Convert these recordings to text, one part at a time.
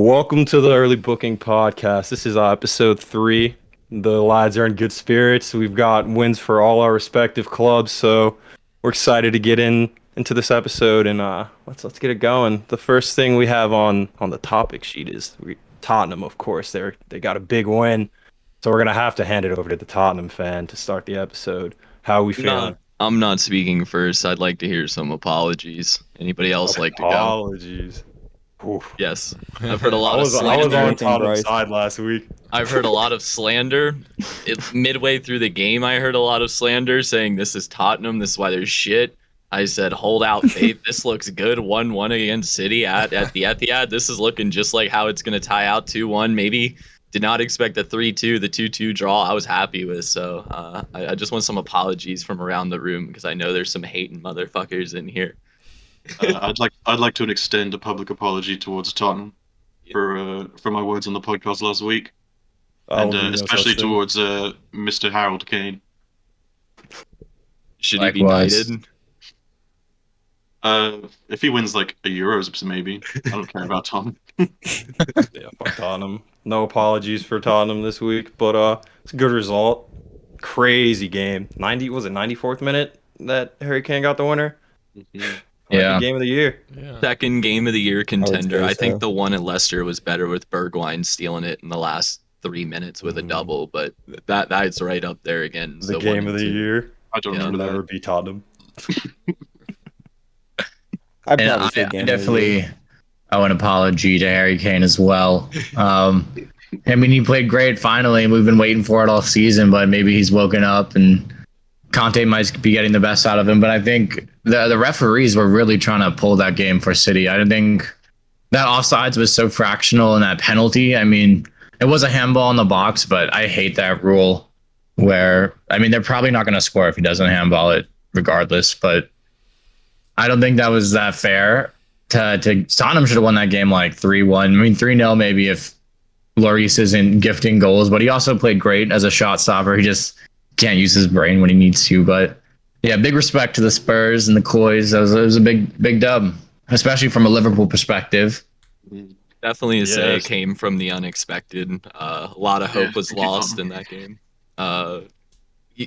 Welcome to the Early Booking Podcast. This is episode 3. The lads are in good spirits. We've got wins for all our respective clubs, so we're excited to get into this episode and let's get it going. The first thing we have on the topic sheet is Tottenham, of course. They got a big win, so we're gonna have to hand it over to the Tottenham fan to start the episode. How are we No, feeling? I'm not speaking first. I'd like to hear some apologies. Anybody else like to go? Apologies. Oof. Yes. I've heard a I lot of was I was slander. on Everything, Tottenham's Bryce. side last week. I've heard a lot of slander. Midway through the game, I heard a lot of slander saying this is Tottenham. This is why they're shit. I said, hold out faith. This looks good. 1-1 against City at the Etihad. This is looking just like how it's going to tie out 2-1. Maybe did not expect the 3-2, the 2-2 draw. I was happy with. So I just want some apologies from around the room because I know there's some hating motherfuckers in here. I'd like to extend a public apology towards Tottenham for my words on the podcast last week, and especially towards Mr. Harold Kane. Should he be Likewise. knighted? If he wins like a Euros, maybe. I don't care about Tottenham. Yeah, fuck Tottenham. No apologies for Tottenham this week, but it's a good result. Crazy game. 94th minute that Harry Kane got the winner. Yeah. Game of the year. Second game of the year contender. say I think so. the one at Leicester was better with Bergwijn stealing it in the last 3 minutes with a double, but that's right up there again. The So game 1 of and the 2. year. I don't Yeah, Will remember never that. be Tottenham. I'd And probably I say game of the definitely year. owe an apology to Harry Kane as well. I mean, he played great finally, and we've been waiting for it all season, but maybe he's woken up and Conte might be getting the best out of him. But I think the referees were really trying to pull that game for City. I don't think that offsides was so fractional in that penalty. I mean, it was a handball in the box, but I hate that rule where, I mean, they're probably not going to score if he doesn't handball it regardless, but I don't think that was that fair. Tottenham should have won that game like 3-1. I mean, 3-0 maybe if Lloris isn't gifting goals, but he also played great as a shot stopper. He just can't use his brain when he needs to. But yeah, big respect to the Spurs and the Coys. It was a big dub, especially from a Liverpool perspective. Definitely to say it Yes. came from the unexpected. A lot of hope was thank you, lost Tom. in that game.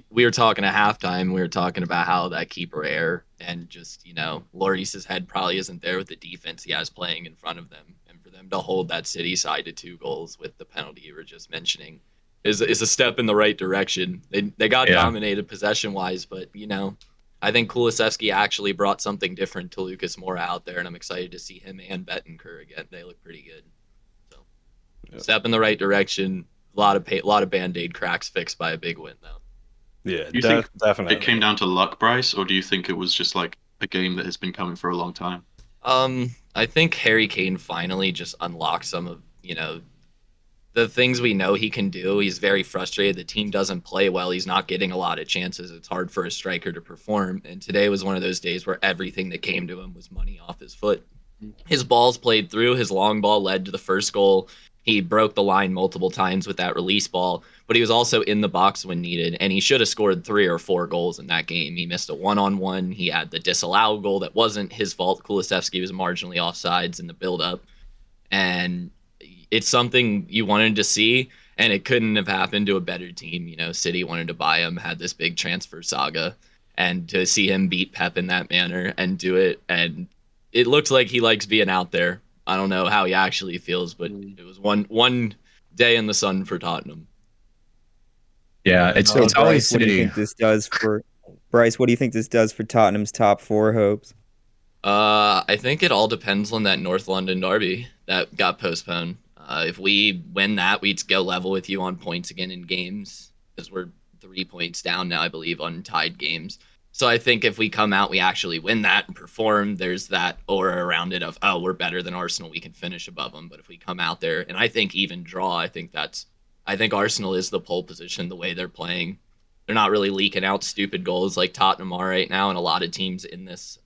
We were talking at halftime. We were talking about how that keeper error and just, Lloris's head probably isn't there with the defense he has playing in front of them. And for them to hold that City side to 2 goals with the penalty you were just mentioning is a step in the right direction. They got dominated possession-wise, but, I think Kulusevski actually brought something different to Lucas Moura out there, and I'm excited to see him and Betancourt again. They look pretty good. So, Step in the right direction. A lot of Band-Aid cracks fixed by a big win, though. Yeah, You think definitely. It came down to luck, Bryce, or do you think it was just like a game that has been coming for a long time? I think Harry Kane finally just unlocked some of, the things we know he can do. He's very frustrated. The team doesn't play well. He's not getting a lot of chances. It's hard for a striker to perform. And today was one of those days where everything that came to him was money off his foot. His balls played through. His long ball led to the first goal. He broke the line multiple times with that release ball, but he was also in the box when needed, and he should have scored 3 or 4 goals in that game. He missed a one-on-one. He had the disallowed goal that wasn't his fault. Kulusevski was marginally offsides in the build-up, and it's something you wanted to see, and it couldn't have happened to a better team. City wanted to buy him, had this big transfer saga, and to see him beat Pep in that manner and do it, and it looks like he likes being out there. I don't know how he actually feels, but it was one day in the sun for Tottenham. Yeah, it's So, always Bryce, what do you City. think this does for Bryce? What do you think this does for Tottenham's top 4 hopes? I think it all depends on that North London derby that got postponed. If we win that, we'd go level with you on points again in games because we're 3 points down now, I believe, on tied games. So I think if we come out, we actually win that and perform, there's that aura around it of, oh, we're better than Arsenal, we can finish above them. But if we come out there, and I think even draw, I think Arsenal is the pole position the way they're playing. They're not really leaking out stupid goals like Tottenham are right now, and a lot of teams in this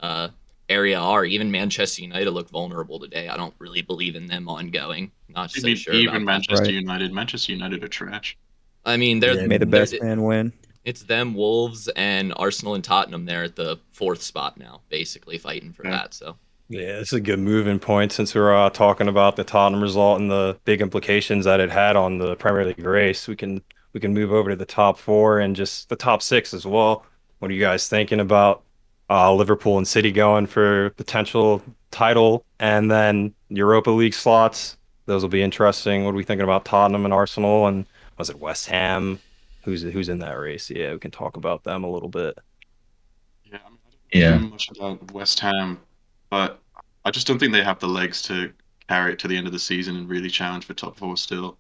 area are. Even Manchester United look vulnerable today. I don't really believe in them ongoing. Not so sure Even about that. Manchester Right. United. Manchester United are trash. I mean, Yeah, May the best man win. it's them, Wolves, and Arsenal and Tottenham there at the 4th spot now, basically fighting for Yeah. that. So Yeah, it's a good moving point since we're talking about the Tottenham result and the big implications that it had on the Premier League race. We can move over to the top four and just the top six as well. What are you guys thinking about Liverpool and City going for potential title and then Europa League slots? Those will be interesting. What are we thinking about Tottenham and Arsenal and was it West Ham? Who's in that race? Yeah, we can talk about them a little bit. Yeah, I mean, I Yeah. don't know much about West Ham, but I just don't think they have the legs to carry it to the end of the season and really challenge for top four still.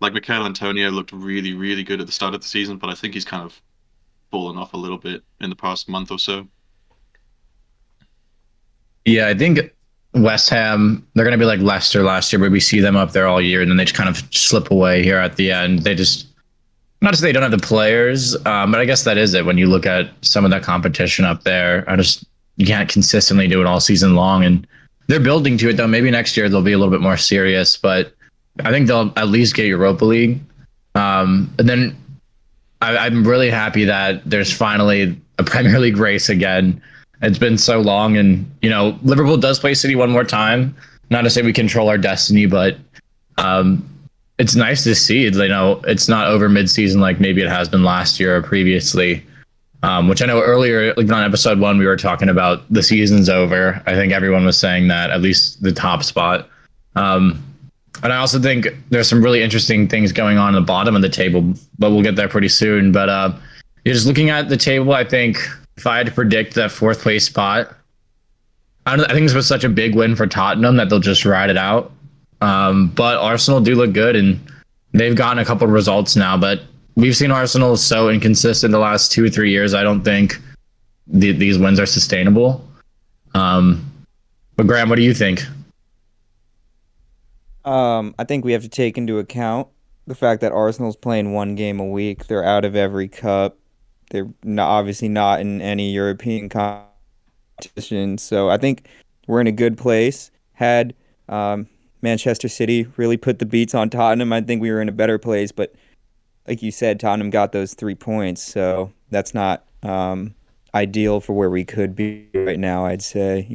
Like Mikel Antonio looked really, really good at the start of the season, but I think he's kind of fallen off a little bit in the past month or so. Yeah, I think West Ham, they're going to be like Leicester last year, where we see them up there all year and then they just kind of slip away here at the end. They just, not to say they don't have the players, but I guess that is it. When you look at some of that competition up there, you can't consistently do it all season long. And they're building to it, though. Maybe next year they'll be a little bit more serious, but I think they'll at least get Europa League. And then I'm really happy that there's finally a Premier League race again. It's been so long, and Liverpool does play City one more time. Not to say we control our destiny, but it's nice to see. It's not over mid-season like maybe it has been last year or previously. Which I know earlier, like on episode 1, we were talking about the season's over. I think everyone was saying that, at least the top spot. And I also think there's some really interesting things going on at the bottom of the table, but we'll get there pretty soon. But just looking at the table, I think if I had to predict that 4th place spot, I think this was such a big win for Tottenham that they'll just ride it out. But Arsenal do look good, and they've gotten a couple of results now. But we've seen Arsenal so inconsistent the last 2 or 3 years. I don't think these wins are sustainable. But Graham, what do you think? I think we have to take into account the fact that Arsenal's playing one game a week. They're out of every cup. They're obviously not in any European competition. So I think we're in a good place. Had Manchester City really put the beats on Tottenham, I think we were in a better place. But like you said, Tottenham got those 3 points. So that's not ideal for where we could be right now, I'd say,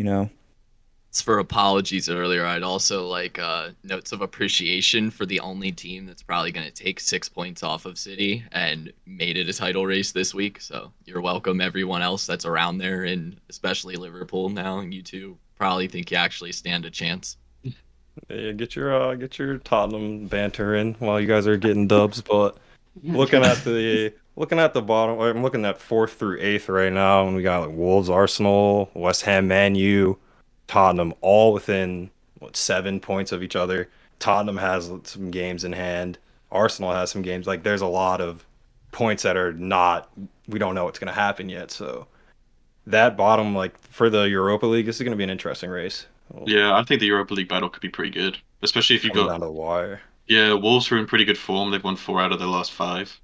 For apologies earlier, I'd also like notes of appreciation for the only team that's probably going to take 6 points off of City and made it a title race this week. So you're welcome, everyone else that's around there, and especially Liverpool now. You two probably think you actually stand a chance. Yeah, get your Tottenham banter in while you guys are getting dubs. But looking at the bottom, I'm looking at 4th through 8th right now, and we got like Wolves, Arsenal, West Ham, Man U, Tottenham, all within 7 points of each other. Tottenham has some games in hand. Arsenal has some games. Like there's a lot of points that are not. We don't know what's going to happen yet. So that bottom, like for the Europa League, this is going to be an interesting race. Yeah, I think the Europa League battle could be pretty good, especially if you Coming got down to the wire. Yeah, Wolves are in pretty good form. They've won 4 out of their last 5.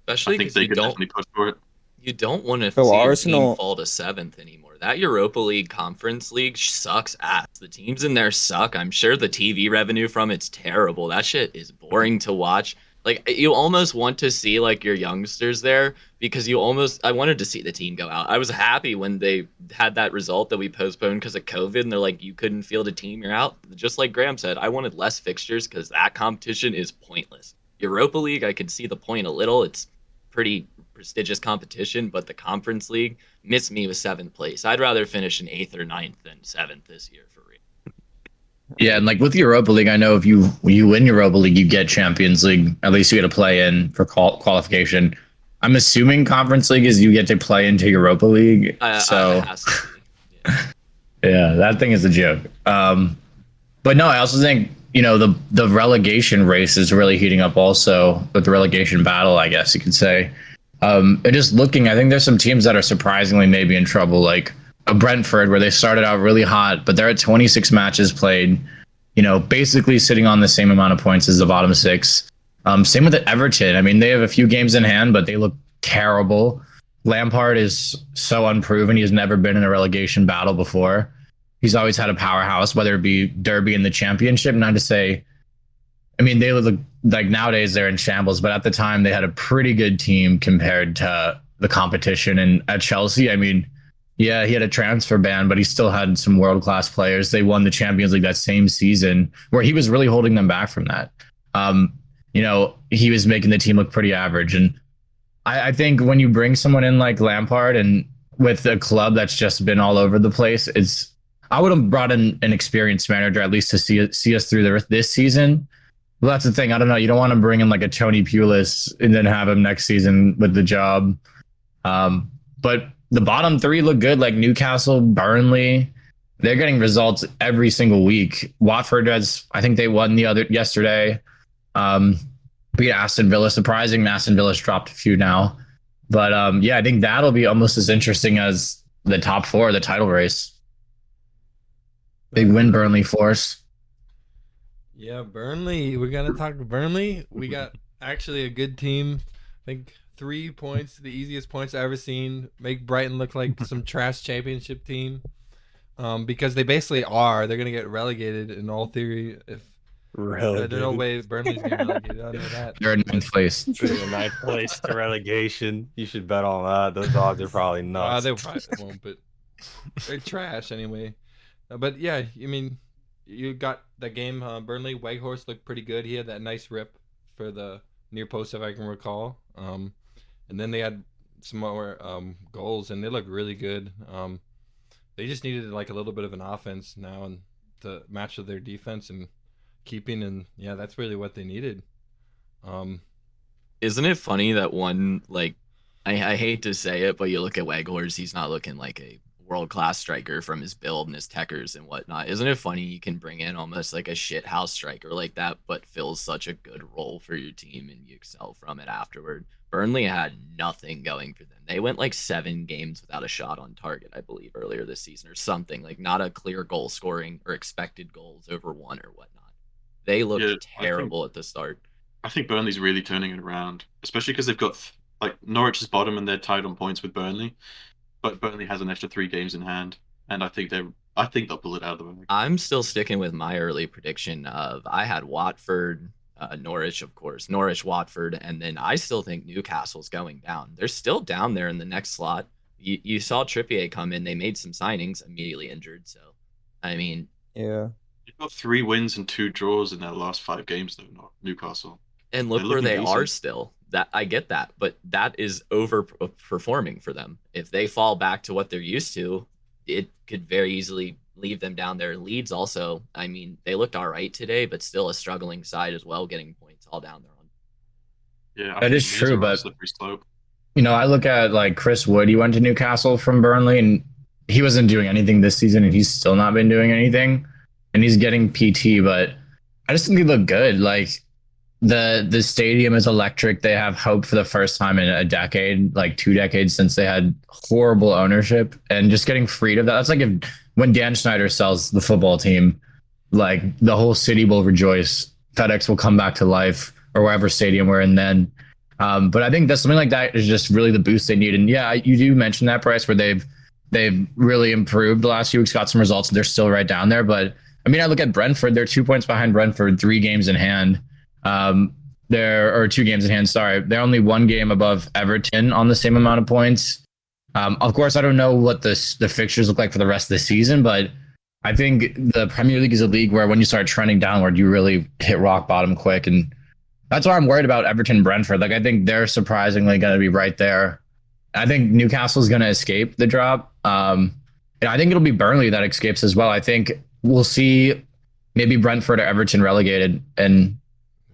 Especially I think because they could definitely push for it. you don't want to So see Arsenal- a team fall to 7th anymore. That Europa League Conference League sucks ass. The teams in there suck. I'm sure the TV revenue from it's terrible. That shit is boring to watch. Like you almost want to see like your youngsters there because I wanted to see the team go out. I was happy when they had that result that we postponed because of COVID and they're like, you couldn't field a team, you're out. Just like Graham said, I wanted less fixtures because that competition is pointless. Europa League, I could see the point a little. It's pretty prestigious competition, but the Conference League missed me with 7th place. I'd rather finish in 8th or 9th than 7th this year for real. Yeah, and like with Europa League, I know if you win Europa League, you get Champions League. At least you get to play in for qualification. I'm assuming Conference League is you get to play into Europa League. So It has to be. yeah, that thing is a joke. But no, I also think the relegation race is really heating up. Also, with the relegation battle, I guess you could say. And just looking, I think there's some teams that are surprisingly maybe in trouble, like a Brentford, where they started out really hot, but they're at 26 matches played, basically sitting on the same amount of points as the bottom 6. Same with Everton. I mean, they have a few games in hand, but they look terrible. Lampard is so unproven. He's never been in a relegation battle before. He's always had a powerhouse, whether it be Derby in the Championship. Not to say, I mean, they look like nowadays they're in shambles, but at the time they had a pretty good team compared to the competition. And at Chelsea, I mean, Yeah, he had a transfer ban, but he still had some world class players. They won the Champions League that same season, where he was really holding them back from that. Um, he was making the team look pretty average. And I think when you bring someone in like Lampard and with a club that's just been all over the place, I would have brought in an experienced manager at least to see us through this season. Well, that's the thing. I don't know. You don't want to bring in like a Tony Pulis and then have him next season with the job. But the bottom three look good, like Newcastle, Burnley. They're getting results every single week. Watford I think they won yesterday. Beat Aston Villa, surprising. Aston Villa's dropped a few now. But I think that'll be almost as interesting as the top four of the title race. Big win, Burnley force. Yeah, Burnley. We're gonna talk to Burnley. We got actually a good team. I think 3 points, the easiest points I've ever seen. Make Brighton look like some trash championship team. Because they basically are. They're gonna get relegated in all theory. If Relegated. there's no way Burnley's getting relegated. I know that. They're in ninth place. Ninth place to relegation. You should bet on that. Those odds are probably nuts. They probably won't, but they're trash anyway. But yeah, I mean, you got the game. Burnley Weghorst looked pretty good. He had that nice rip for the near post, if I can recall. And then they had some more goals, and they looked really good. They just needed like a little bit of an offense now and to match with their defense and keeping, and yeah, that's really what they needed. Isn't it funny that one, like, I hate to say it, but you look at Weghorst, he's not looking like a world-class striker from his build and his techers and whatnot. Isn't it funny you can bring in almost like a shithouse striker like that, but fills such a good role for your team and you excel from it afterward? Burnley had nothing going for them. They went like 7 games without a shot on target, I believe, earlier this season or something. Like not a clear goal scoring or expected goals over 1 or whatnot. They looked terrible at the start. I think Burnley's really turning it around, especially because they've got like Norwich is bottom and they're tied on points with Burnley. But Burnley has an extra 3 games in hand, and I think they'll pull it out of the bag. I'm still sticking with my early prediction of I had Watford, Norwich, of course, Norwich, Watford, and then I still think Newcastle's going down. They're still down there in the next slot. You saw Trippier come in. They made some signings, immediately injured. So, I mean, Yeah. You've got 3 wins and 2 draws in their last 5 games, though, not Newcastle. and look They're where they looking are decent. still. That I get that, but that is overperforming for them. If they fall back to what they're used to, it could very easily leave them down there. Leeds also, I mean, they looked all right today, but still a struggling side as well, getting points all down there. Yeah, That is true, but slippery slope. I look at like Chris Wood. He went to Newcastle from Burnley, and he wasn't doing anything this season, and he's still not been doing anything. And he's getting PT, but I just think they look good. Like the stadium is electric. They have hope for the first time in a decade, like 2 decades since they had horrible ownership, and just getting freed of that. That's like when Dan Snyder sells the football team, like the whole city will rejoice. FedEx will come back to life, or wherever stadium we're in then. But I think that something like that is just really the boost they need. And yeah, you do mention that, Price, where they've really improved the last few weeks, got some results. They're still right down there. But I mean, I look at Brentford. They're 2 points behind Brentford, 3 games in hand. Or 2 games in hand. Sorry, they're only 1 game above Everton on the same amount of points. Of course, I don't know what the fixtures look like for the rest of the season, but I think the Premier League is a league where when you start trending downward, you really hit rock bottom quick, and that's why I'm worried about Everton and Brentford. Like I think they're surprisingly going to be right there. I think Newcastle's going to escape the drop, and I think it'll be Burnley that escapes as well. I think we'll see maybe Brentford or Everton relegated, and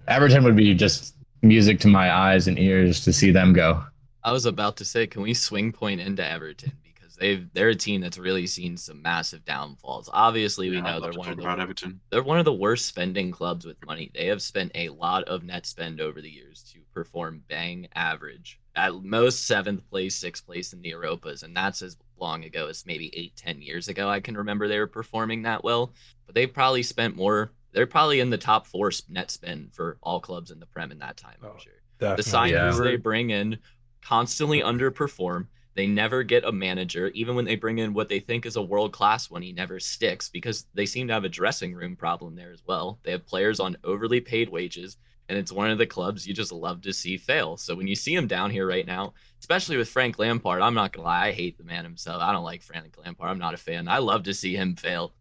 Everton would be just music to my eyes and ears to see them go. I was about to say, can we swing point into Everton, because they're a team that's really seen some massive downfalls. Obviously, we know they're one of the worst spending clubs with money. They have spent a lot of net spend over the years to perform bang average. At most 7th place, 6th place in the Europas, and that's as long ago as maybe 8-10 years ago. I can remember they were performing that well, but they probably spent more. They're probably in the top 4 net spend for all clubs in the Prem in that time, I'm sure. The signings they bring in constantly underperform. They never get a manager. Even when they bring in what they think is a world-class one, he never sticks, because they seem to have a dressing room problem there as well. They have players on overly paid wages, and it's one of the clubs you just love to see fail. So when you see him down here right now, especially with Frank Lampard, I'm not gonna lie, I hate the man himself. I don't like Frank Lampard. I'm not a fan. I love to see him fail,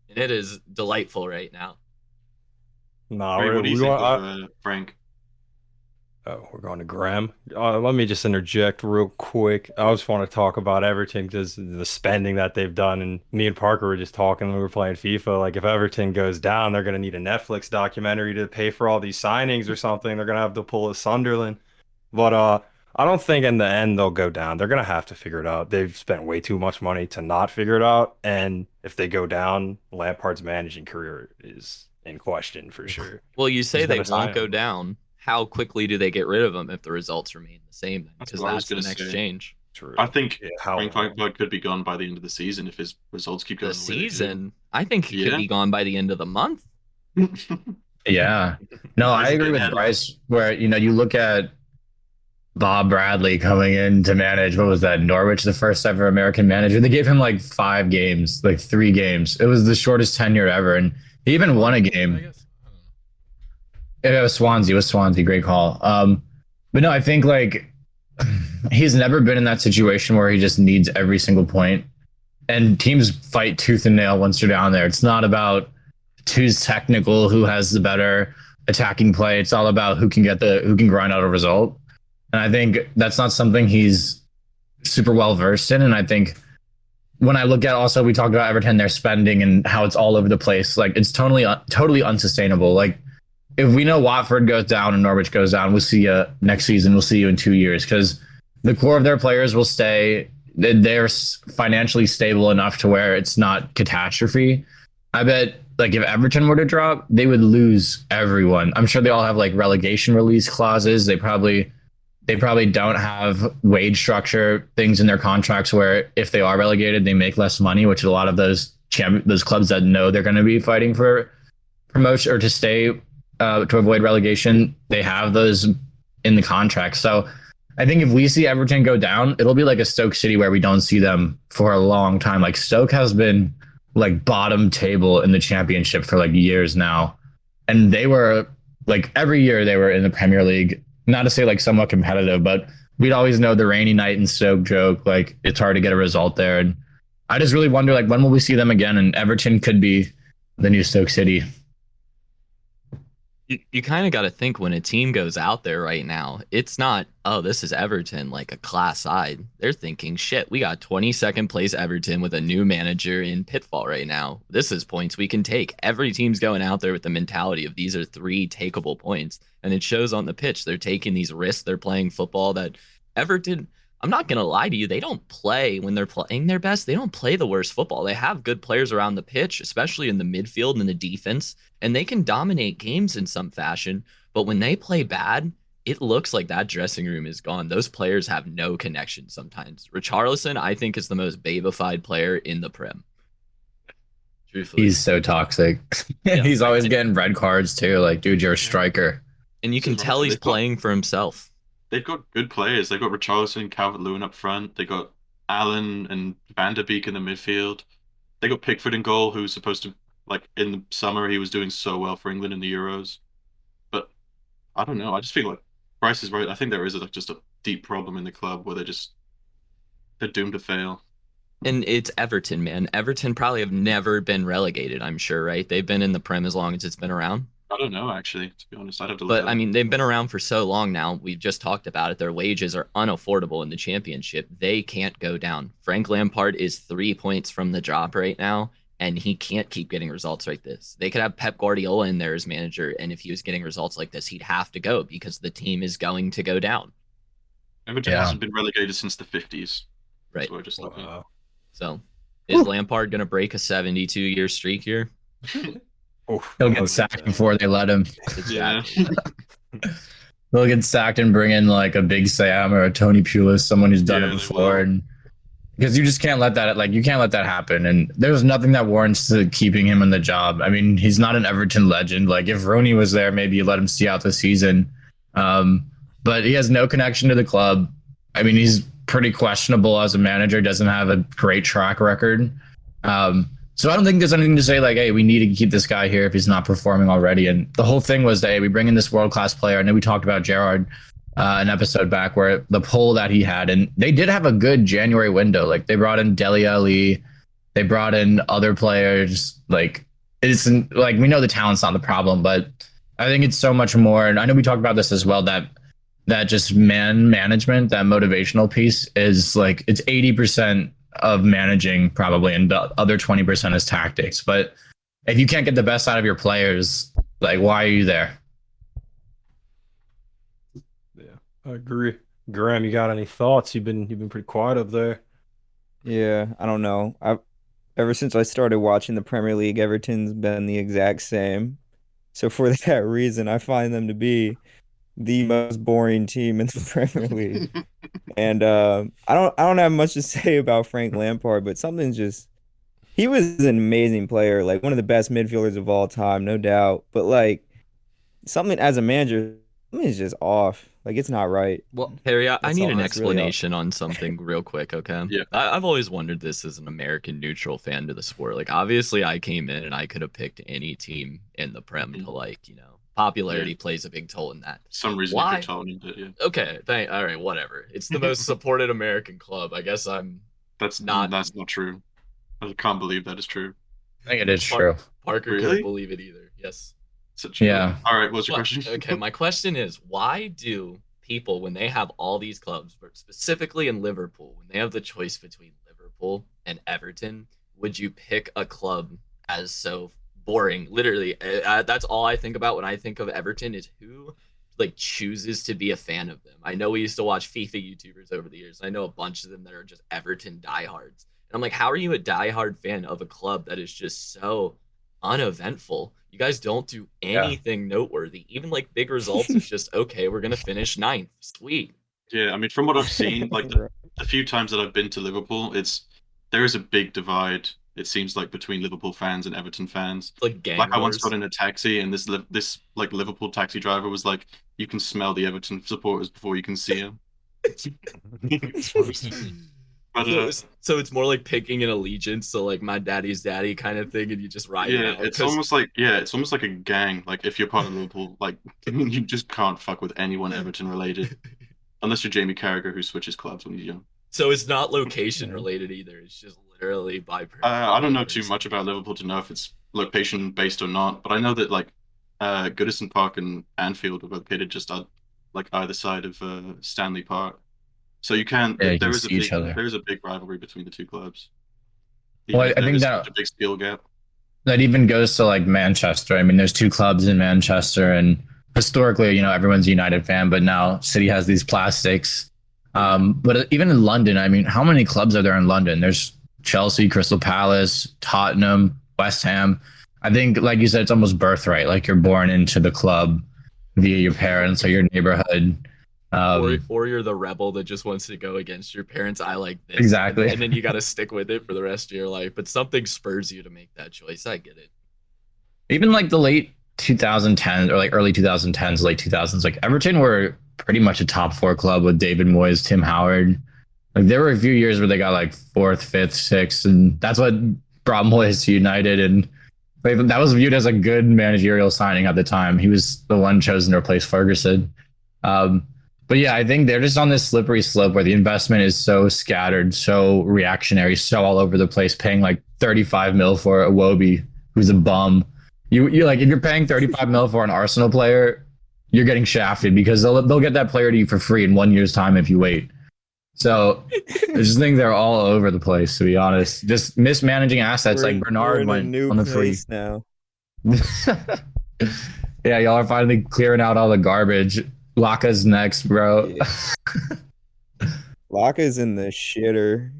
and it is delightful right now. Nah, Ray, what do you we think want. of Frank? Oh, we're going to Graham. Let me just interject real quick. I just want to talk about Everton because the spending that they've done, and me and Parker were just talking when we were playing FIFA. Like, if Everton goes down, they're going to need a Netflix documentary to pay for all these signings or something. They're going to have to pull a Sunderland. But I don't think in the end they'll go down. They're going to have to figure it out. They've spent way too much money to not figure it out. And if they go down, Lampard's managing career is in question for sure. Well, you say Who's they gonna sign won't go him? down. How quickly do they get rid of them if the results remain the same? That's Because what I was that's the gonna next say. change. True. I think Yeah, how Frank long? Lampard could be gone by the end of the season if his results keep going The the way they do. season, I think he could Yeah. be gone by the end of the month. Yeah. No, I Bryce is agree getting with headlines. Bryce. Where you look at Bob Bradley coming in to manage, what was that, Norwich, the first ever American manager. They gave him like 5 games, like 3 games. It was the shortest tenure ever, and he even won a I game. guess. I don't know. It was Swansea. It was Swansea. Great call. But no, I think like he's never been in that situation where he just needs every single point, and teams fight tooth and nail once you're down there. It's not about who's technical, who has the better attacking play. It's all about who can grind out a result. And I think that's not something he's super well versed in. And I think when I look at also, we talked about Everton, their spending and how it's all over the place. Like it's totally unsustainable. Like if we know Watford goes down and Norwich goes down, we'll see you next season. We'll see you in 2 years because the core of their players will stay. They're financially stable enough to where it's not catastrophe. I bet like if Everton were to drop, they would lose everyone. I'm sure they all have like relegation release clauses. They probably don't have wage structure things in their contracts where if they are relegated, they make less money, which a lot of those clubs that know they're going to be fighting for promotion or to stay to avoid relegation, they have those in the contract. So I think if we see Everton go down, it'll be like a Stoke City where we don't see them for a long time. Like Stoke has been like bottom table in the championship for like years now. And they were like every year they were in the Premier League, not to say like somewhat competitive, but we'd always know the rainy night in Stoke joke. Like it's hard to get a result there. And I just really wonder like when will we see them again? And Everton could be the new Stoke City. You kind of got to think when a team goes out there right now, it's not, oh, this is Everton, like a class side. They're thinking, shit, we got 22nd place Everton with a new manager in pitfall right now. This is points we can take. Every team's going out there with the mentality of these are 3 takeable points. And it shows on the pitch. They're taking these risks. They're playing football that Everton, I'm not going to lie to you, they don't play when they're playing their best. They don't play the worst football. They have good players around the pitch, especially in the midfield and the defense, and they can dominate games in some fashion. But when they play bad, it looks like that dressing room is gone. Those players have no connection sometimes. Richarlison, I think, is the most babified player in the Prem. Truthfully. He's so toxic. Yeah. He's always getting red cards too. Like, dude, you're a striker. And you can So tell he's they've got- playing for himself. They've got good players. They've got Richarlison, Calvert-Lewin up front. They got Allen and Van der Beek in the midfield. They got Pickford in goal, who's supposed to, like, in the summer, he was doing so well for England in the Euros. But I don't know. I just feel like Bryce is right. I think there is just a deep problem in the club where they're doomed to fail. And it's Everton, man. Everton probably have never been relegated, I'm sure, right? They've been in the Prem as long as it's been around. I don't know, actually, to be honest. I'd have to look But at I it. mean, they've been around for so long now. We've just talked about it. Their wages are unaffordable in the championship. They can't go down. Frank Lampard is 3 points from the drop right now, and he can't keep getting results like this. They could have Pep Guardiola in there as manager, and if he was getting results like this, he'd have to go because the team is going to go down. Everton Yeah. hasn't been relegated since the 50s. Right. So we're just looking. Wow. So is Lampard going to break a 72-year streak here? Oof. He'll get sacked before they let him. Yeah. They'll get sacked and bring in like a Big Sam or a Tony Pulis, someone who's done Yeah, it they before, will. and because you just can't let that happen. And there's nothing that warrants keeping him in the job. I mean, he's not an Everton legend. Like if Rooney was there, maybe you let him see out the season. But he has no connection to the club. I mean, he's pretty questionable as a manager. Doesn't have a great track record. So So I don't think there's anything to say like, hey, we need to keep this guy here if he's not performing already. And the whole thing was that, hey, we bring in this world class player. I know we talked about Gerard an episode back where the pull that he had, and they did have a good January window. Like they brought in Dele Alli, they brought in other players. Like it's like we know the talent's not the problem, but I think it's so much more. And I know we talked about this as well that just management, that motivational piece is like it's 80% of managing probably, and the other 20% is tactics. But if you can't get the best out of your players, like why are you there? Yeah, I agree. Graham, you got any thoughts? You've been pretty quiet up there. Yeah, I don't know. I've ever since I started watching the Premier League, Everton's been the exact same. So for that reason, I find them to be the most boring team in the Premier League. And I don't have much to say about Frank Lampard, but something's just he was an amazing player, like one of the best midfielders of all time, no doubt. But like something as a manager, something's just off. Like it's not right. Well, Harry, I That's need all. an That's really all. explanation on something real quick, okay? Yeah. I've always wondered this as an American neutral fan to the sport. Like, obviously, I came in and I could have picked any team in the Prem to, like, popularity plays a big toll in that. Some reason Why? you could Tottenham, but yeah. Okay, all right, whatever. It's the most supported American club. I guess That's Not- not true. I can't believe that is true. I think it is Par- true. Parker Really? couldn't believe it either. Yes. Yeah. All right, what's your Well, question? okay, my question is, why do people, when they have all these clubs, but specifically in Liverpool, when they have the choice between Liverpool and Everton, would you pick a club as so boring? Literally, that's all I think about when I think of Everton is who like chooses to be a fan of them. I know we used to watch FIFA YouTubers over the years. I know a bunch of them that are just Everton diehards. And I'm like, how are you a diehard fan of a club that is just so uneventful? You guys don't do anything noteworthy. Even like big results, it's just okay. We're gonna finish ninth. Sweet. Yeah, I mean, from what I've seen, like the few times that I've been to Liverpool, there is a big divide. It seems like between Liverpool fans and Everton fans. It's like gang Like I once wars. got in a taxi, and this like Liverpool taxi driver was like, "You can smell the Everton supporters before you can see them." But So it's more like picking an allegiance. So like my daddy's daddy kind of thing, and you just ride it yeah, out. it's 'Cause- almost like a gang. Like if you're part of Liverpool, like you just can't fuck with anyone Everton related, unless you're Jamie Carragher who switches clubs when he's young. So it's not location related either. It's just literally by person. I don't know too much about Liverpool to know if it's location based or not, but I know that like Goodison Park and Anfield are located just like either side of Stanley Park, so you can Yeah, you there can is a see each big other. there is a big rivalry between the two clubs. Well, I There think is that- such a big skill gap. That even goes to like Manchester. I mean, there's two clubs in Manchester, and historically, everyone's a United fan, but now City has these plastics. But even in London, I mean, how many clubs are there in London? There's Chelsea, Crystal Palace, Tottenham, West Ham. I think, like you said, it's almost birthright. Like you're born into the club via your parents or your neighborhood. Or you're the rebel that just wants to go against your parents. I like this. Exactly. And then you got to stick with it for the rest of your life. But something spurs you to make that choice. I get it. Even like the late 2010s or like early 2010s, late 2000s, like Everton were pretty much a top four club with David Moyes, Tim Howard. Like there were a few years where they got like fourth, fifth, sixth, and that's what brought Moyes to United. And that was viewed as a good managerial signing at the time. He was the one chosen to replace Ferguson. But yeah, I think they're just on this slippery slope where the investment is so scattered, so reactionary, so all over the place, paying like 35 mil for a Iwobi, who's a bum. You like if you're paying 35 mil for an Arsenal player, you're getting shafted because they'll get that player to you for free in 1 year's time if you wait. So I just think they're all over the place, to be honest. Just mismanaging assets. Like We're Bernard in a went new on the free. place now. Yeah, y'all are finally clearing out all the garbage. Laka's next, bro. Yeah. Laka's in the shitter.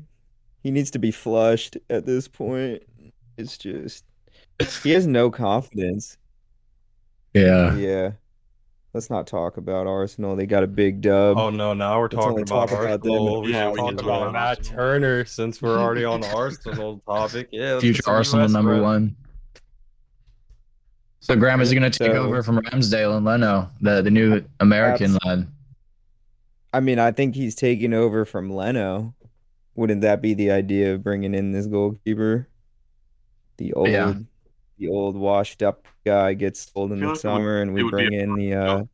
He needs to be flushed at this point. It's just he has no confidence. Yeah. Yeah. Let's not talk about Arsenal. They got a big dub. Oh no, now we're Let's talking only about talk about them. Arsenal. We Yeah, should we talk can talk about about Matt Arsenal. Turner since we're already on the Arsenal topic. Yeah, let's Future get some Arsenal US number rep. one. So Graham, is he going to take So- over from Ramsdale and Leno, the new American lad? I mean, I think he's taking over from Leno. Wouldn't that be the idea of bringing in this goalkeeper? The Yeah. old washed up guy gets sold I in feel the like summer, and it we would be bring in a job. the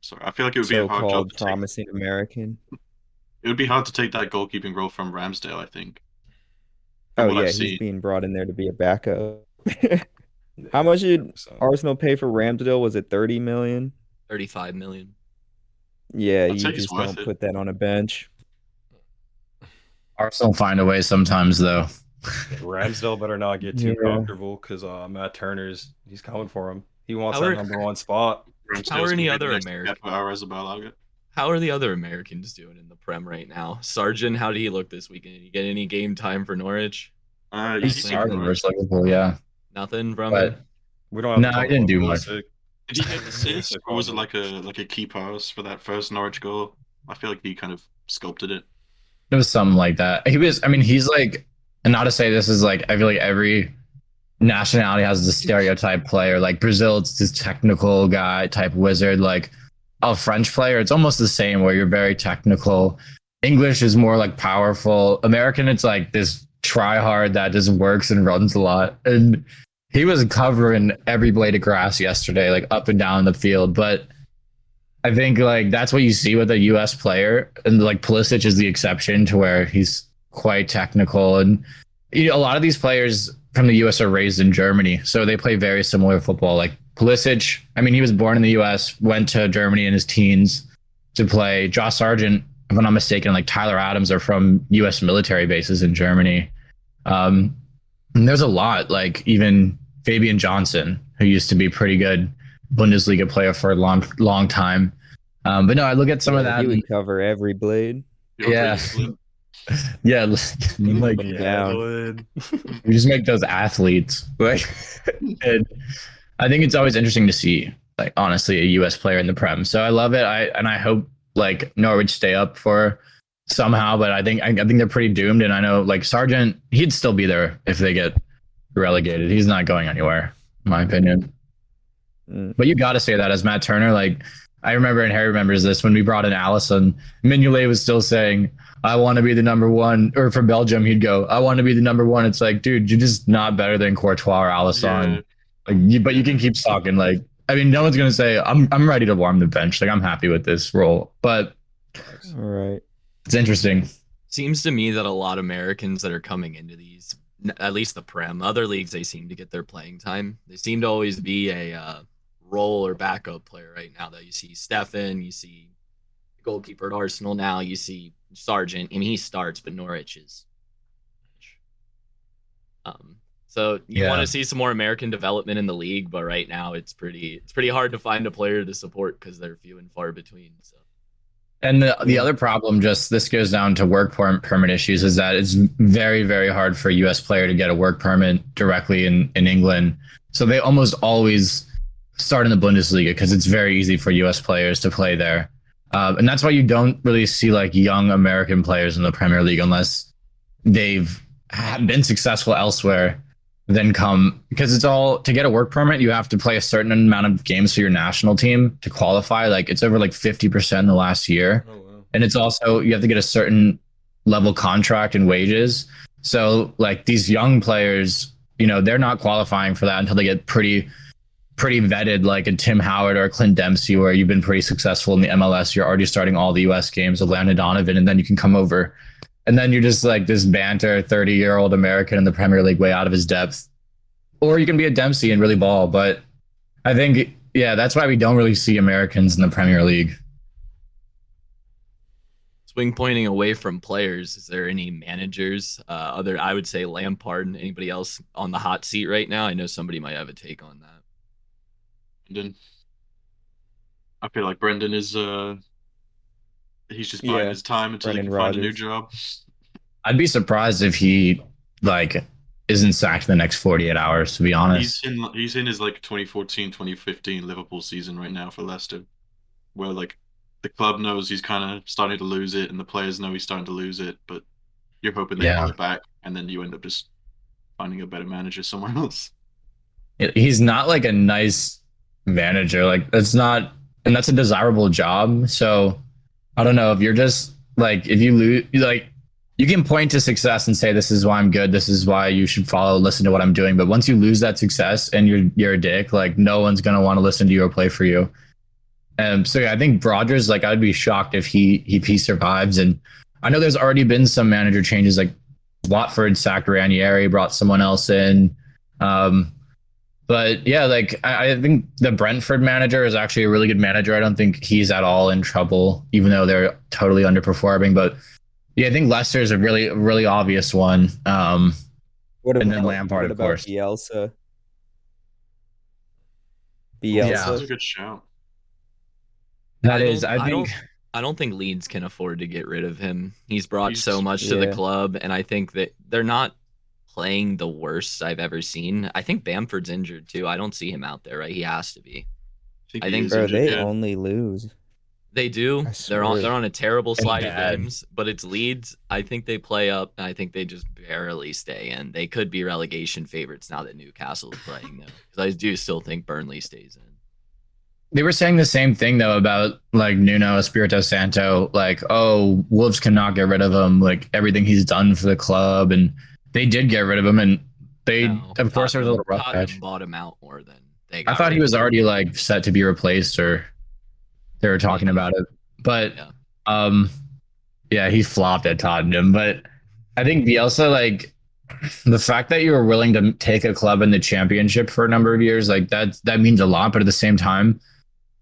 Sorry, I feel like it would be a hard job so-called to take. promising American. It would be hard to take that goalkeeping role from Ramsdale, I think, from Oh what I've yeah, he's seen. being brought in there to be a backup. How Yeah, much did 100%. Arsenal pay for Ramsdale? Was it 30 million? 35 million. Yeah, I'd you say he's just worth don't it. put that on a bench. Arsenal find a way sometimes, though. Yeah, Ramsdale better not get too Yeah. comfortable because Matt he's coming for him. He wants How that are number one spot. how are Ramsdale's going any to be the other next American Kepa Arrizabalaga. how are the other Americans doing in the Prem right now? Sargent, how did he look this weekend? Did he get any game time for Norwich? He He Nothing. seemed started alright. versus Liverpool, yeah. Nothing from him. But We don't have no, to I talk didn't about do much. Pulisic. Did he get assist, Pulisic or was it wasn't. like a key pass for that first Norwich goal? I feel like he kind of sculpted it. It was something like that. I mean, he's like, and not to say this is like, I feel like every nationality has the stereotype player. Like Brazil, it's this technical guy type wizard. Like a French player, it's almost the same where you're very technical. English is more like powerful. American, it's like this try hard that just works and runs a lot. And he was covering every blade of grass yesterday, like up and down the field. But I think like that's what you see with a US player. And like Pulisic is the exception to where he's quite technical. And a lot of these players from the US are raised in Germany. So they play very similar football. Like Pulisic, I mean, he was born in the US, went to Germany in his teens to play. Josh Sargent, if I'm not mistaken, like Tyler Adams are from US military bases in Germany. Um, and there's a lot, like even Fabian Johnson, who used to be pretty good Bundesliga player for a long time. But no, I look at some of Yeah, that. he And, would cover every blade. yeah, yeah, like Them Yeah, down. Lid. we just make those athletes. Like, and I think it's always interesting to see, like, honestly, a U.S. player in the Prem. So I love it. I hope like Norwich stay up for somehow, but I think they're pretty doomed. And I know like Sargent, he'd still be there if they get relegated. He's not going anywhere, in my opinion. Mm. But you got to say that as Matt Turner. Like I remember, and Harry remembers this when we brought in Allison. Mignolet was still saying, "I want to be the number one." Or for Belgium, he'd go, "I want to be the number one." It's like, dude, you're just not better than Courtois or Allison. Yeah. But you can keep talking. Like, I mean, no one's gonna say I'm ready to warm the bench. Like I'm happy with this role, but All right. it's interesting. Seems to me that a lot of Americans that are coming into these, at least the Prem, other leagues, they seem to get their playing time. They seem to always be a role or backup player right now. That you see Stefan, you see the goalkeeper at Arsenal now, you see Sargent. I mean, he starts, but Norwich is. So you want Yeah. to see some more American development in the league, but right now it's pretty hard to find a player to support because they're few and far between. So. And the other problem, just this goes down to work permit issues, is that it's very, very hard for a U.S. player to get a work permit directly in England. So they almost always start in the Bundesliga because it's very easy for U.S. players to play there. And that's why you don't really see like young American players in the Premier League unless they've been successful elsewhere. Then come because it's all to get a work permit, you have to play a certain amount of games for your national team to qualify. Like it's over like 50% in the last year. Oh wow. And it's also you have to get a certain level contract and wages. So like these young players, they're not qualifying for that until they get pretty vetted, like a Tim Howard or a Clint Dempsey, where you've been pretty successful in the MLS. You're already starting all the US games with Landon Donovan, and then you can come over. And then you're just like this banter 30-year-old American in the Premier League way out of his depth. Or you can be a Dempsey and really ball. But I think, yeah, that's why we don't really see Americans in the Premier League. Swing pointing away from players, is there any managers, I would say Lampard and anybody else on the hot seat right now? I know somebody might have a take on that. Brendan. I feel like Brendan is he's just biding his time until he Brendan can find a new Rodgers. job. I'd be surprised if he like isn't sacked in the next 48 hours, to be honest. He's in his like 2014, 2015 Liverpool season right now for Leicester, where like the club knows he's kind of starting to lose it, and the players know he's starting to lose it, but you're hoping they Yeah. pull it back, and then you end up just finding a better manager somewhere else. He's not like a nice manager. Like that's not, and that's a desirable job. So I don't know if you're just like if you lose, like you can point to success and say, this is why I'm good. This is why you should listen to what I'm doing. But once you lose that success and you're a dick, like no one's going to want to listen to you or play for you. So yeah, I think Rodgers, like I'd be shocked if he survives. And I know there's already been some manager changes, like Watford sacked Ranieri, brought someone else in. But yeah, like I think the Brentford manager is actually a really good manager. I don't think he's at all in trouble, even though they're totally underperforming. But yeah, I think Leicester is a really, really obvious one. And then Lampard, what of about course. Bielsa? Yeah. That's a good shout. That is, I think. I don't think Leeds can afford to get rid of him. He's brought He's- so much to the Yeah. club, and I think that they're not playing the worst I've ever seen. I think Bamford's injured too. I don't see him out there, right? He has to be. I he think- is Bro, injured, they yeah. only lose. They do. I They're on swear. a terrible slide of bad. games, but it's Leeds. I think they play up, and I think they just barely stay in. They could be relegation favorites now that Newcastle is playing them. Because I do still think Burnley stays in. They were saying the same thing though about like Nuno Espirito Santo, like, oh, Wolves cannot get rid of him, like everything he's done for the club, and they did get rid of him, and they, No, of course, there was a little rough Tottenham patch. bought him out more than they I got thought rid he was of him. already like set to be replaced, or they were talking Maybe. about it, but Yeah. yeah, he flopped at Tottenham. But I think Bielsa, like the fact that you were willing to take a club in the championship for a number of years, like that means a lot. But at the same time,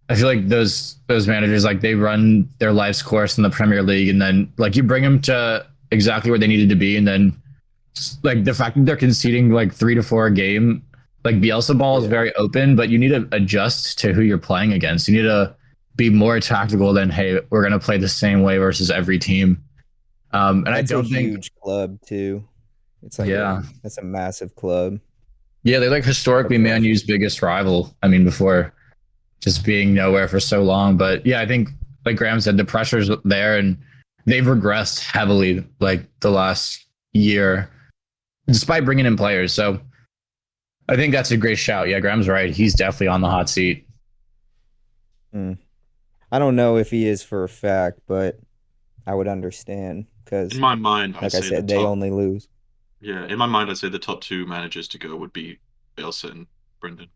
I feel like those managers, like they run their life's course in the Premier League, and then like you bring them to exactly where they needed to be, and then like the fact that they're conceding like 3 to 4 a game, like Bielsa ball is very open, but you need to adjust to who you're playing against. You need to be more tactical than, hey, we're gonna play the same way versus every team. And That's I don't a think, huge club too. It's like Yeah. that's a massive club. yeah, they're like historically Man U's biggest rival. I mean, before just being nowhere for so long. But yeah, I think like Graham said, the pressure's there, and they've regressed heavily like the last year, despite bringing in players. So I think that's a great shout. Yeah, Graham's right. He's definitely on the hot seat. I don't know if he is for a fact, but I would understand because, In my mind, I'd like I say said, the they top, only lose. yeah, in my mind, I'd say the top 2 managers to go would be Bielsa and Brendan.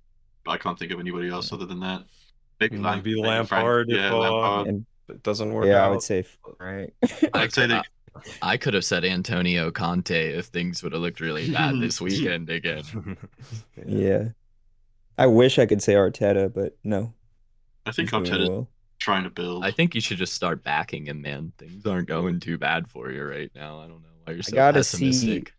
But I can't think of anybody else other than that. Maybe Maybe Frank. Lampard if Yeah, Lampard. And it doesn't work yeah, out. I would say Frank. I'd say they. I could have said Antonio Conte if things would have looked really bad this weekend again. Yeah. I wish I could say Arteta, but no. I think he's doing Arteta's well. trying to build. I think you should just start backing him, man. Things aren't going too bad for you right now. I don't know why you're so gotta pessimistic.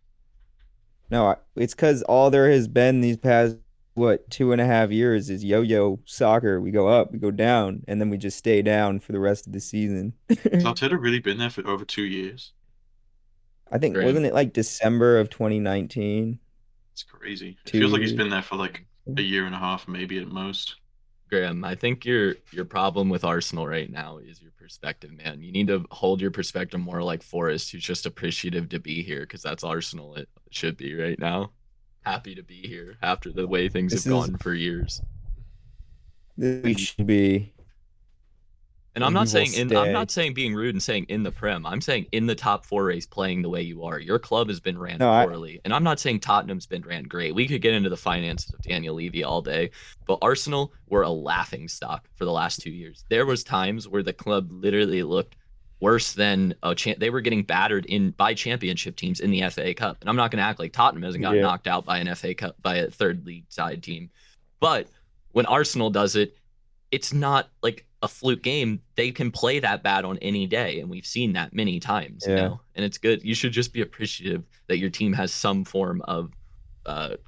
No, it's because all there has been these past 2.5 years is yo-yo soccer. We go up, we go down, and then we just stay down for the rest of the season. Has Arteta really been there for over 2 years? I think Graham. wasn't it like December of 2019? It's crazy. It 2 feels like he's years. been there for like a year and a half, maybe at most. Graham, I think your problem with Arsenal right now is your perspective, man. You need to hold your perspective more like Forrest, who's just appreciative to be here, because that's Arsenal it should be right now. Happy to be here after the way things This have is- gone for years. We should be. And I'm And not we will saying I'm stay. not saying being rude and saying in the Prem. I'm saying in the top 4 race playing the way you are. Your club has been ran No, I- poorly. And I'm not saying Tottenham's been ran great. We could get into the finances of Daniel Levy all day, but Arsenal were a laughing stock for the last 2 years. There was times where the club literally looked worse than they were getting battered by championship teams in the FA Cup. And I'm not going to act like Tottenham hasn't gotten Yeah. knocked out by an FA Cup by a third league side team. But when Arsenal does it, it's not like a fluke game. They can play that bad on any day, and we've seen that many times, you Yeah. know. And it's good. You should just be appreciative that your team has some form of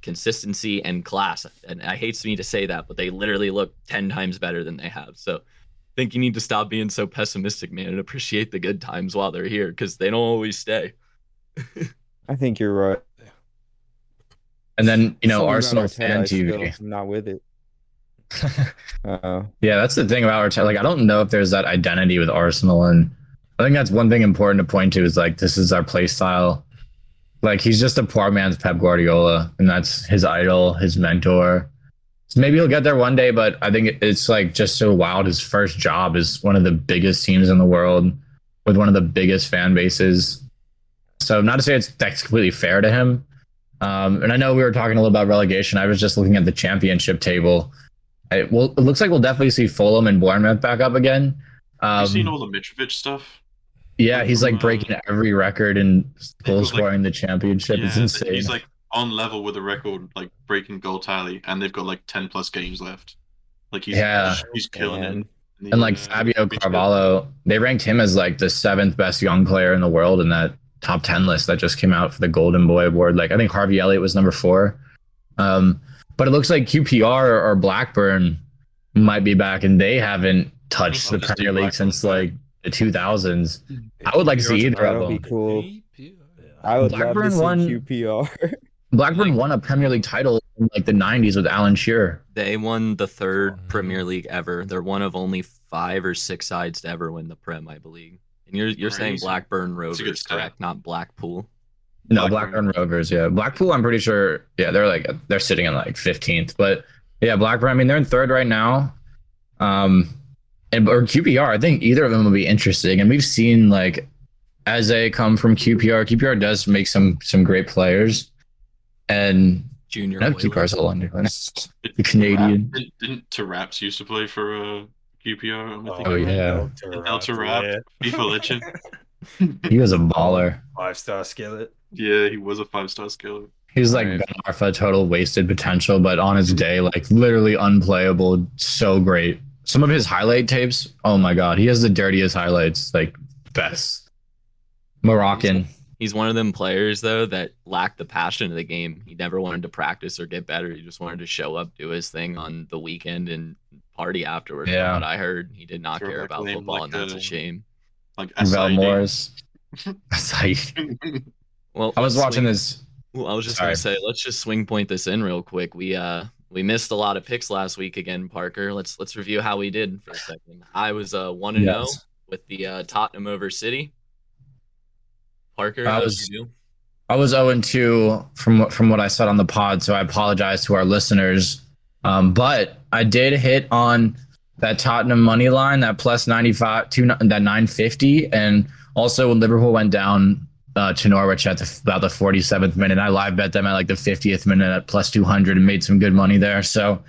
consistency and class. And I hate me to say that, but they literally look 10 times better than they have. So I think you need to stop being so pessimistic, man, and appreciate the good times while they're here, because they don't always stay. I think you're right. And then, you know, Something about Arsenal Arteta, fan I still TV. am not with it. Yeah, that's the thing about Arteta. Like, I don't know if there's that identity with Arsenal, and I think that's one thing important to point to is like this is our play style. Like, he's just a poor man's Pep Guardiola, and that's his idol, his mentor. So maybe he'll get there one day, but I think it's like just so wild. His first job is one of the biggest teams in the world with one of the biggest fan bases. So not to say that's completely fair to him. And I know we were talking a little about relegation. I was just looking at the championship table. It looks like we'll definitely see Fulham and Bournemouth back up again. Have you seen Um, all the Mitrovic stuff? yeah, Like he's from like breaking every record in it goal was like scoring in the championship. It's insane. he's like on level with the record, like breaking goal tally, and they've got like 10 plus games left. Like Yeah. he's killing it. Man. And like Fabio Carvalho, they ranked him as like the 7th best young player in the world in that top 10 list that just came out for the Golden Boy Award. Like I think Harvey Elliott was number 4. But it looks like QPR or Blackburn might be back, and they haven't touched the Premier League since like the 2000s. I would like to see either That'll of be them. cool. I would love to Blackburn see won- QPR. Blackburn won a Premier League title in like the 90s with Alan Shearer. They won the 3rd Premier League ever. They're one of only 5 or 6 sides to ever win the Prem, I believe. And you're saying Crazy. Blackburn That's a good Rovers, stat. correct? Not Blackpool. No, Blackburn Rovers, yeah. Blackpool, I'm pretty sure, yeah, they're sitting in like 15th. But yeah, Blackburn, I mean, they're in 3rd right now. Or QPR, I think either of them will be interesting. And we've seen like Eze come from QPR. QPR does make some great players. And Junior. no, Hoylett. QPR's a London. The Canadian. Didn't Taraps used to play for QPR? I think Oh, yeah. El Tarap, FIFA legend. He was a baller. 5-star skillet. Yeah, he was a 5-star skiller. He was like Right. Ben Arfa, total wasted potential, but on his day, like literally unplayable. So great. Some of his highlight tapes, oh my god, he has the dirtiest highlights, like best. Moroccan. He's one of them players though that lacked the passion of the game. He never wanted to practice or get better. He just wanted to show up, do his thing on the weekend, and party afterwards. Yeah. From what I heard, he did not Throw care back about lane football, like and that's a- a shame. Like Val SID. Morris. Well, I was let's watching swing- this. Well, I was just Sorry. gonna say, let's just swing point this in real quick. We missed a lot of picks last week again, Parker. Let's review how we did for a second. I was 1-0 Yes. with the Tottenham over City. Parker, I how did was- you do? I was 0-2 from what I said on the pod, so I apologize to our listeners. But I did hit on that Tottenham money line, that plus 95 to that 950, and also when Liverpool went down to Norwich at about the 47th minute, I live bet them at like the 50th minute at plus 200 and made some good money there. So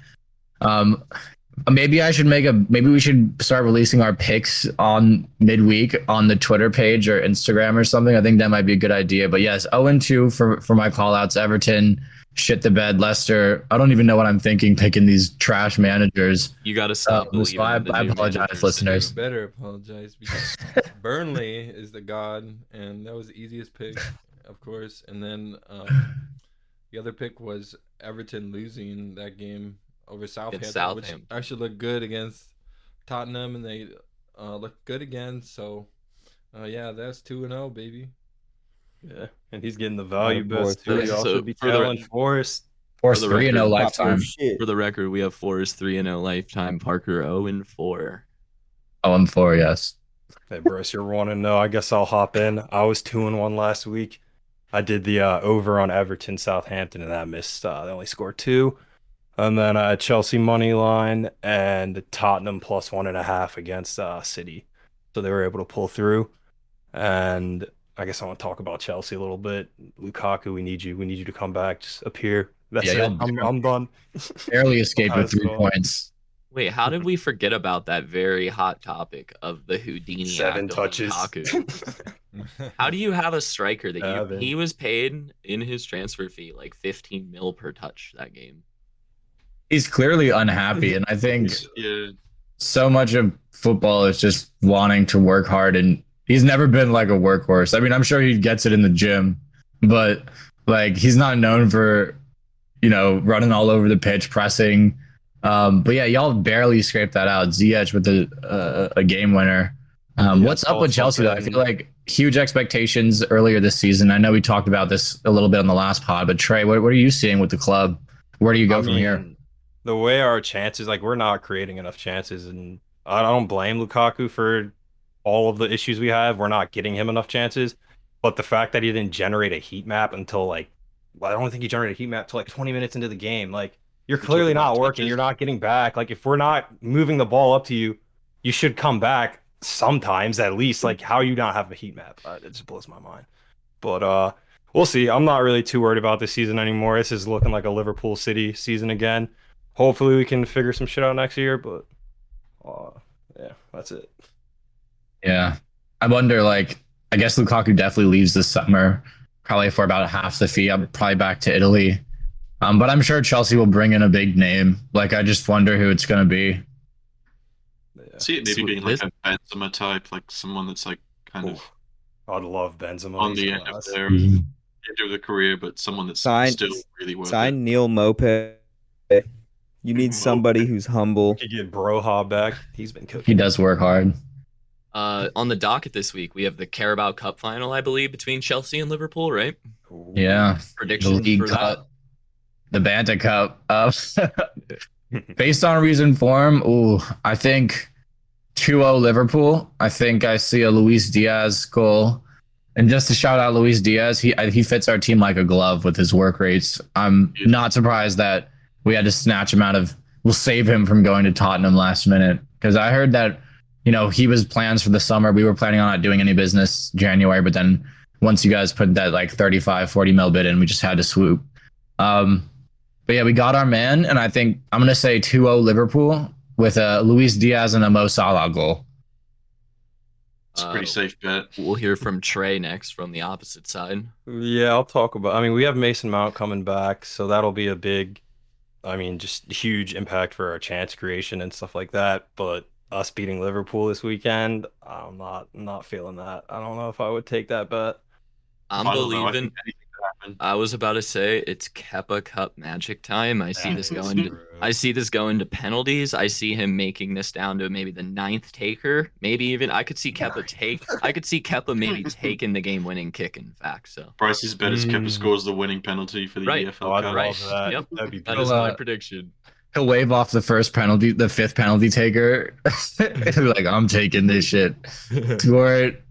maybe we should start releasing our picks on midweek on the Twitter page or Instagram or something. I think that might be a good idea. But yes, 0-2 for my call outs. Everton, shit the bed. Leicester, I don't even know what I'm thinking picking these trash managers. You got to stop. So I apologize, listeners. You better apologize because Burnley is the god, and that was the easiest pick, of course. And then the other pick was Everton losing that game over Southampton, which actually looked good against Tottenham, and they looked good again. So, yeah, that's 2-0, baby. Yeah, and he's getting the value Attaboy, best too. He so also be for the- challenged Forest. Force For the 3-0 record, lifetime. Shit. For the record, we have Forest 3-0 lifetime. Parker 0-4. 0-4, yes. Hey, Bryce, you're 1-0. I guess I'll hop in. I was 2-1 last week. I did the over on Everton Southampton, and that missed. They only scored 2. And then Chelsea money line and Tottenham plus 1.5 against City. So they were able to pull through. And I guess I want to talk about Chelsea a little bit. Lukaku, we need you. We need you to come back. Just appear. That's Yeah, it. I'm done. Barely escaped with 3 Nice. points. Wait, how did we forget about that very hot topic of the Houdini 7 act of touches. Lukaku? How do you have a striker that Seven. he was paid in his transfer fee like 15 mil per touch that game? He's clearly unhappy, and I think Yeah, so much of football is just wanting to work hard, and he's never been like a workhorse. I mean, I'm sure he gets it in the gym, but like he's not known for, running all over the pitch, pressing. But yeah, y'all barely scraped that out. Ziyech with a game winner. What's up with Chelsea though? I feel like huge expectations earlier this season. I know we talked about this a little bit on the last pod, but Trey, what are you seeing with the club? Where do you go from here? The way our chances, like we're not creating enough chances, and I don't blame Lukaku for all of the issues we have. We're not getting him enough chances, but the fact that he didn't generate a heat map until I don't think he generated a heat map till like 20 minutes into the game. Like you're clearly not working. You're not getting back. Like if we're not moving the ball up to you, you should come back sometimes at least. Like how you not have a heat map? It just blows my mind. But we'll see. I'm not really too worried about this season anymore. This is looking like a Liverpool City season again. Hopefully we can figure some shit out next year, but uh, yeah, that's it. Yeah. I wonder, like, I guess Lukaku definitely leaves this summer, probably for about half the fee. I'm probably back to Italy. But I'm sure Chelsea will bring in a big name. Like, I just wonder who it's going to be. Yeah. See it maybe So being like this- a Benzema type, like someone that's like kind of Oof. I'd love Benzema. on He's the end of class. their Mhm. end of the career, but someone that's Sign still really worth sign Neil Moped. You need somebody who's humble. We could get Broha back. He's been He cooking. does work hard. On the docket this week, we have the Carabao Cup final, I believe, between Chelsea and Liverpool, right? Ooh. Yeah. The Predictions League for that? Cup, the Banta Cup. Based on recent form, I think 2-0 Liverpool. I think I see a Luis Diaz goal. And just to shout out Luis Diaz, he fits our team like a glove with his work rates. I'm not surprised that we had to snatch him out of. We'll save him from going to Tottenham last minute, because I heard that he was plans for the summer. We were planning on not doing any business January, but then once you guys put that like 35-40 mil bid in, we just had to swoop. But yeah, we got our man, and I think I'm gonna say 2-0 Liverpool with a Luis Diaz and a Mo Salah goal. It's a pretty safe bet. We'll hear from Trey next from the opposite side. Yeah, I'll talk about. I mean, we have Mason Mount coming back, so that'll be a big, just huge impact for our chance creation and stuff like that. But us beating Liverpool this weekend, I'm not feeling that. I don't know if I would take that bet. I'm I don't know. I believing. think anything could happen. I was about to say it's Kepa Cup magic time. I see this going to. I see this going to penalties. I see him making this down to maybe the 9th taker. Maybe even I could see Kepa take. I could see Kepa maybe taking the game-winning kick. In fact, so Bryce's bet is Kepa scores the winning penalty for the Right. EFL Oh, I'd Cup. right. love that. Yep. That'd be That is beautiful. my prediction. He'll wave off the first penalty, the 5th penalty taker. He'll be like, I'm taking this shit. Score it.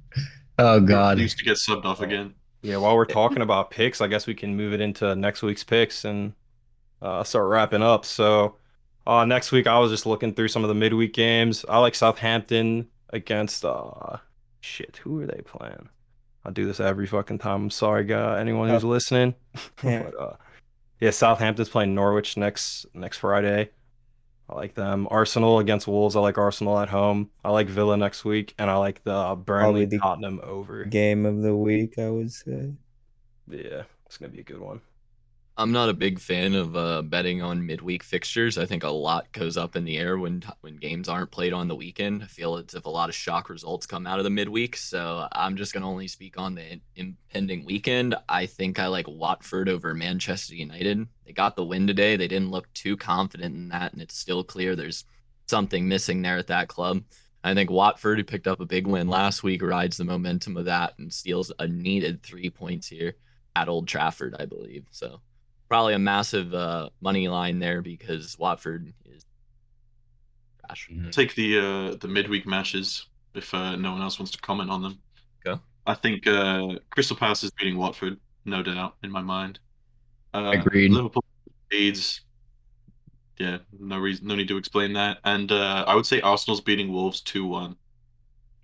Oh God. He used to get subbed off again. Yeah, while we're talking about picks, I guess we can move it into next week's picks and start wrapping up. So next week, I was just looking through some of the midweek games. I like Southampton against who are they playing? I do this every fucking time. I'm sorry, guy, anyone who's listening. Yeah. But yeah, Southampton's playing Norwich next Friday. I like them. Arsenal against Wolves. I like Arsenal at home. I like Villa next week, and I like the Burnley the Tottenham over. Game of the week, I would say. Yeah, it's gonna be a good one. I'm not a big fan of betting on midweek fixtures. I think a lot goes up in the air when games aren't played on the weekend. I feel as if a lot of shock results come out of the midweek. So I'm just going to only speak on the impending weekend. I think I like Watford over Manchester United. They got the win today. They didn't look too confident in that, and it's still clear there's something missing there at that club. I think Watford, who picked up a big win last week, rides the momentum of that and steals a needed 3 points here at Old Trafford, I believe. So probably a massive money line there because Watford is trash. Take the midweek matches if no one else wants to comment on them. Go. I think Crystal Palace is beating Watford, no doubt in my mind. Agreed. Liverpool Leeds. Yeah, no need to explain that. And I would say Arsenal's beating Wolves 2-1.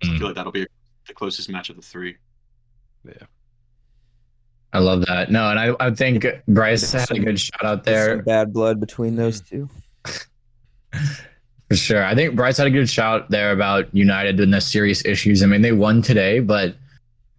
I feel like that'll be the closest match of the 3. Yeah. I love that. No, and I think Bryce had a good shout out There's there. some bad blood between those two. For sure. I think Bryce had a good shout there about United and the serious issues. I mean, they won today, but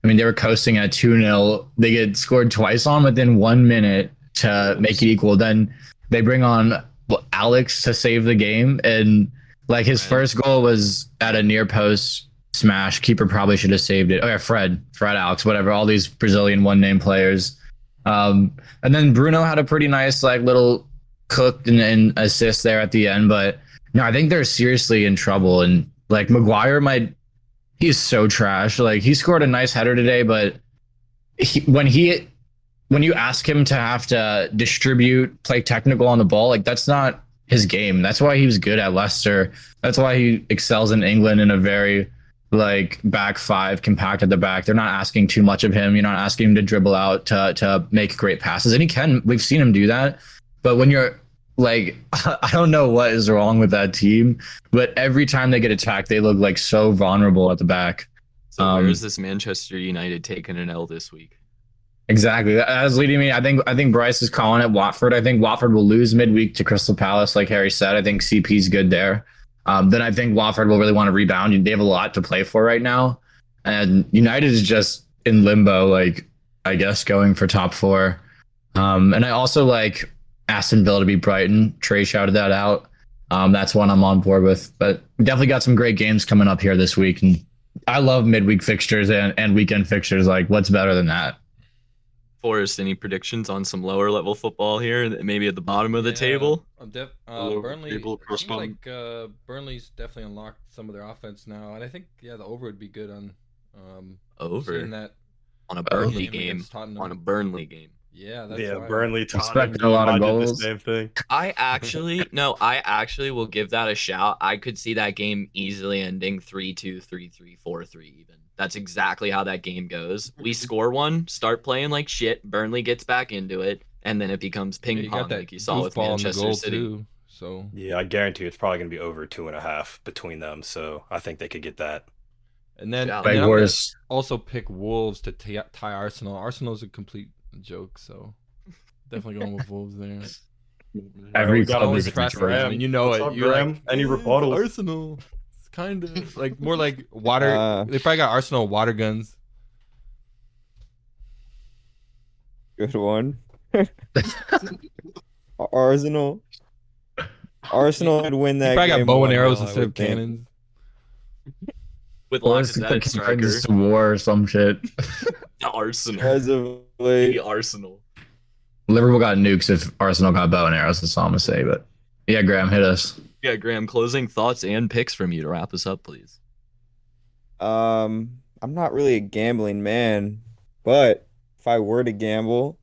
I mean, they were coasting at 2-0. They get scored twice on within 1 minute to make it equal. Then they bring on Alex to save the game. And like his first goal was at a near post smash. Keeper probably should have saved it. Oh yeah, Fred, Alex, whatever. All these Brazilian one-name players. And then Bruno had a pretty nice like little cook and assist there at the end. But no, I think they're seriously in trouble. And like Maguire he's so trash. Like he scored a nice header today, but when you ask him to have to distribute, play technical on the ball, like that's not his game. That's why he was good at Leicester. That's why he excels in England in a very like back 5, compact at the back. They're not asking too much of him. You're not asking him to dribble out to make great passes. And he can. We've seen him do that. But when you're like, I don't know what is wrong with that team, but every time they get attacked, they look like so vulnerable at the back. So where is this Manchester United taking an L this week? Exactly. That was leading me. I think Bryce is calling it Watford. I think Watford will lose midweek to Crystal Palace, like Harry said. I think CP's good there. Then I think Watford will really want to rebound. They have a lot to play for right now, and United is just in limbo. Like I guess going for top four. And I also like Aston Villa to beat Brighton. Trey shouted that out. That's one I'm on board with. But we definitely got some great games coming up here this week, and I love midweek fixtures and weekend fixtures. Like what's better than that? Forrest, any predictions on some lower level football here, maybe at the bottom of the Yeah, table? Burnley. Table, It seems crossbone. like Burnley's definitely unlocked some of their offense now, and I think the over would be good on Over seeing that on a Burnley game game. against Tottenham. On a Burnley game. Yeah, that's Yeah, why. Burnley, Tottenham. Expecting a lot of I did the goals. same thing. I actually will give that a shout. I could see that game easily ending 3-2, 3-3, 4-3 even. That's exactly how that game goes. We score one, start playing like shit, Burnley gets back into it, and then it becomes Yeah, ping you pong got that like you saw with goofball in the Manchester goal City. too. So Yeah, I guarantee it's probably going to be over 2.5 between them. So I think they could get that. and then, Yeah. and Big then I'm gonna horse. also pick Wolves to tie Arsenal. Arsenal's a complete joke, so definitely going with Wolves there. Every we got club Always is a trash Detroit. talk. I mean, you know What's it. up, You're Graham? like, Any it's rebuttals? Arsenal. It's kind of like more like water. Uh, They probably got Arsenal water guns. Good one. Arsenal. Arsenal would win They that probably got game bow and 1-0, arrows I instead of would think. cannons. With Forrest Lacazette at striker. brings to war or some shit. Arsenal. As of late, The Arsenal. Liverpool got nukes if Arsenal got bow and arrows. That's all I'm gonna say. But yeah, Graham, hit us. Yeah, Graham, closing thoughts and picks from you to wrap us up, please. I'm not really a gambling man, but if I were to gamble,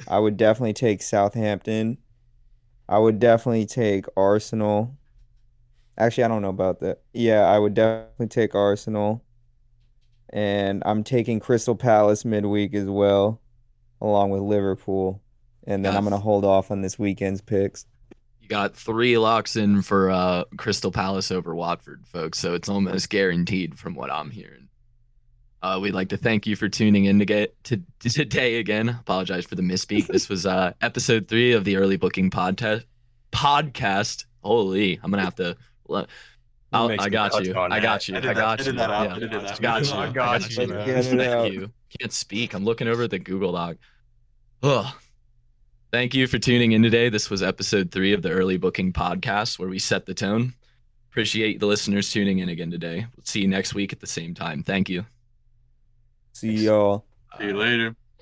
I would definitely take Southampton. I would definitely take Arsenal. Actually, I don't know about that. Yeah, I would definitely take Arsenal. And I'm taking Crystal Palace midweek as well, along with Liverpool. And then I'm Yes. going to hold off on this weekend's picks. You got 3 locks in for Crystal Palace over Watford, folks. So it's almost guaranteed from what I'm hearing. We'd like to thank you for tuning in today again. Apologize for the misspeak. This was episode 3 of the Early Booking Podcast. Holy, I'm gonna have to. I got you. I got you. I got you. Edit that out. Yeah. Edit that out. I got you. I I got got you, you. man. Get it out. Thank you. Can't speak. I'm looking over at the Google Doc. Ugh. Thank you for tuning in today. This was episode 3 of the Early Booking Podcast, where we set the tone. Appreciate the listeners tuning in again today. We'll see you next week at the same time. Thank you. See y'all. See you later.